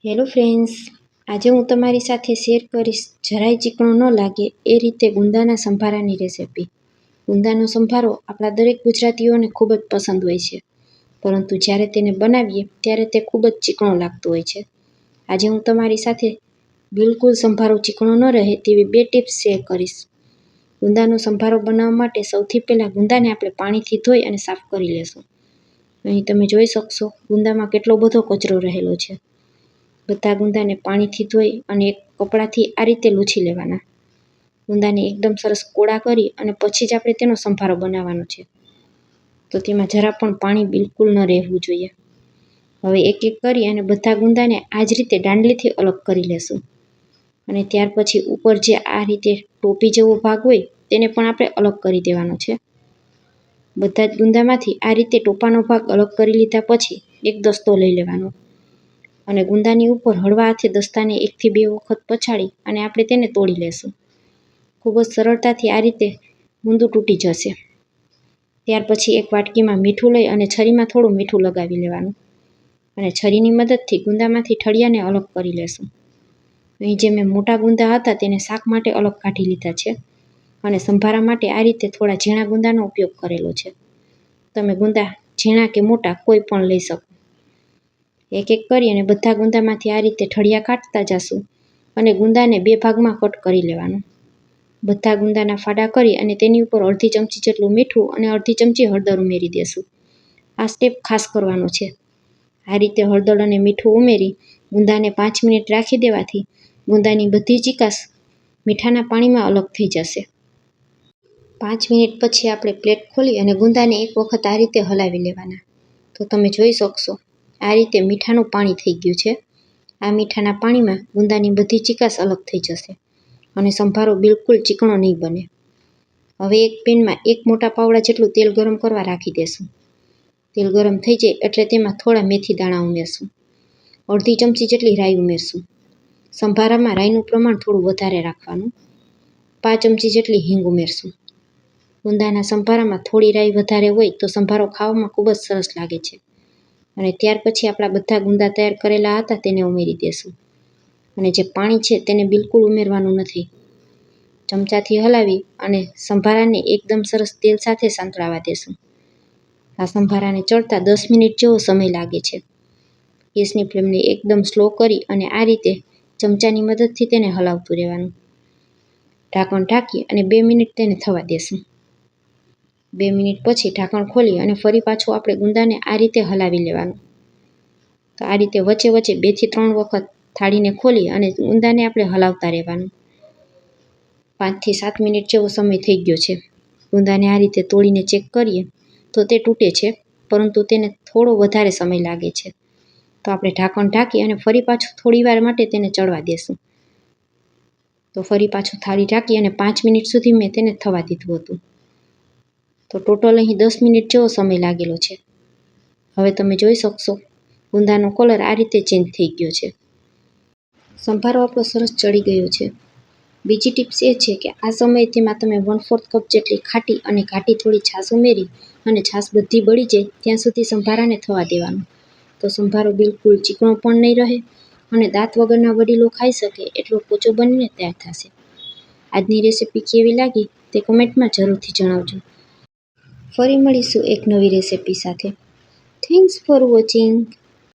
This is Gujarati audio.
હેલો ફ્રેન્ડ્સ, આજે હું તમારી સાથે શેર કરીશ જરાય ચીકણો ન લાગે એ રીતે ગુંદાના સંભારાની રેસિપી. ગુંદાનો સંભારો આપણા દરેક ગુજરાતીઓને ખૂબ જ પસંદ હોય છે, પરંતુ જ્યારે તેને બનાવીએ ત્યારે તે ખૂબ જ ચીકણો લાગતો હોય છે. આજે હું તમારી સાથે બિલકુલ સંભારો ચીકણો ન રહે તેવી 2 ટિપ્સ શેર કરીશ. ગુંદાનો સંભારો બનાવવા માટે સૌથી પહેલાં ગુંદાને આપણે પાણીથી ધોઈ અને સાફ કરી લેશું. અહીં તમે જોઈ શકશો ગુંદામાં કેટલો બધો કચરો રહેલો છે. બધા ગુંદાને પાણીથી ધોઈ અને એક કપડાથી આ રીતે લૂછી લેવાના. ગુંદાને એકદમ સરસ કોળા કરી અને પછી જ આપણે તેનો સંભારો બનાવવાનો છે, તો તેમાં જરા પણ પાણી બિલકુલ ન રહેવું જોઈએ. હવે એક એક કરી અને બધા ગુંદાને આ જ રીતે દાંડલીથી અલગ કરી લેશું. અને ત્યાર પછી ઉપર જે આ રીતે ટોપી જેવો ભાગ હોય તેને પણ આપણે અલગ કરી દેવાનો છે. બધા જ ગુંદામાંથી આ રીતે ટોપાનો ભાગ અલગ કરી લીધા પછી એક દસ્તો લઈ લેવાનો અને ગુંદાની ઉપર હળવા હાથે દસ્તાને 1 થી 2 વખત પછાડી અને આપણે તેને તોડી લેશું. ખૂબ જ સરળતાથી આ રીતે ગુંદુ તૂટી જશે. ત્યાર પછી એક વાટકીમાં મીઠું લઈ અને છરીમાં થોડું મીઠું લગાવી લેવાનું અને છરીની મદદથી ગુંદામાંથી ઠળિયાને અલગ કરી લેશું. અહીં જે મેં મોટા ગુંદા હતા તેને શાક માટે અલગ કાઢી લીધા છે અને સંભારા માટે આ રીતે થોડા ઝીણા ગુંદાનો ઉપયોગ કરેલો છે. તમે ગુંદા ઝીણા કે મોટા કોઈ પણ લઈ શકો. એક એક કરી અને બધા ગુંદામાંથી આ રીતે ઠળિયા કાઢતા જશું અને ગુંદાને 2 ભાગમાં કટ કરી લેવાનું. બધા ગુંદાના ફાડા કરી અને તેની ઉપર અડધી ચમચી જેટલું મીઠું અને અડધી ચમચી હળદર ઉમેરી દેશું. આ સ્ટેપ ખાસ કરવાનો છે. આ રીતે હળદર અને મીઠું ઉમેરી ગુંદાને 5 મિનિટ રાખી દેવાથી ગુંદાની બધી ચીકાશ મીઠાના પાણીમાં અલગ થઈ જશે. 5 મિનિટ પછી આપણે પ્લેટ ખોલી અને ગુંદાને એક વખત આ રીતે હલાવી લેવાના. તો તમે જોઈ શકશો આ રીતે મીઠાનું પાણી થઈ ગયું છે. આ મીઠાના પાણીમાં ગુંદાની બધી ચીકાશ અલગ થઈ જશે અને સંભારો બિલકુલ ચીકણો નહીં બને. હવે એક પેનમાં 1 મોટા પાવડા જેટલું તેલ ગરમ કરવા રાખી દેશું. તેલ ગરમ થઈ જાય એટલે તેમાં થોડા મેથી દાણા ઉમેરશું. અડધી ચમચી જેટલી રાઈ ઉમેરશું. સંભારામાં રાઈનું પ્રમાણ થોડું વધારે રાખવાનું. 5 ચમચી જેટલી હિંગ ઉમેરશું. ગુંદાના સંભારામાં થોડી રાઈ વધારે હોય તો સંભારો ખાવામાં ખૂબ જ સરસ લાગે છે. અને ત્યાર પછી આપણા બધા ગુંદા તૈયાર કરેલા હતા તેને ઉમેરી દેશું અને જે પાણી છે તેને બિલકુલ ઉમેરવાનું નથી. ચમચાથી હલાવી અને સંભારાને એકદમ સરસ તેલ સાથે સાંતળાવા દેશું. આ સંભારાને ચડતા 10 મિનિટ જેવો સમય લાગે છે. ગેસની ફ્લેમને એકદમ સ્લો કરી અને આ રીતે ચમચાની મદદથી તેને હલાવતું રહેવાનું. ઢાંકણ ઢાંકી અને 2 મિનિટ તેને થવા દેશું. 2 મિનિટ પછી ઢાંકણ ખોલી અને ફરી પાછું આપણે ગુંદાને આ રીતે હલાવી લેવાનું. તો આ રીતે વચ્ચે વચ્ચે 2 થી 3 વખત થાળીને ખોલી અને ગુંદાને આપણે હલાવતા રહેવાનું. 5 થી 7 મિનિટ જેવો સમય થઈ ગયો છે. ગુંદાને આ રીતે તોડીને ચેક કરીએ તો તે તૂટે છે, પરંતુ તેને થોડો વધારે સમય લાગે છે. તો આપણે ઢાંકણ ઢાંકી અને ફરી પાછું થોડી વાર માટે તેને ચડવા દેશું. તો ફરી પાછું થાળી ઢાંકી અને 5 મિનિટ સુધી મેં તેને થવા દીધું હતું. તો ટોટલ અહીં 10 મિનિટ જેવો સમય લાગેલો છે. હવે તમે જોઈ શકશો ગુંદાનો કલર આ રીતે ચેન્જ થઈ ગયો છે. સંભારો આપણો સરસ ચડી ગયો છે. બીજી ટિપ્સ એ છે કે આ સમયે તેમાં તમે 1/4 કપ જેટલી ખાટી અને ઘાટી થોડી છાશ ઉમેરી અને છાશ બધી બળી જાય ત્યાં સુધી સંભારાને થવા દેવાનું. તો સંભારો બિલકુલ ચીકણો પણ નહીં રહે અને દાંત વગરના વડીલો ખાઈ શકે એટલો પોચો બનીને તૈયાર થશે. આજની રેસિપી કેવી લાગી તે કમેન્ટમાં જરૂરથી જણાવજો. ફરી મળીશું એક નવી રેસિપી સાથે. Thanks for watching.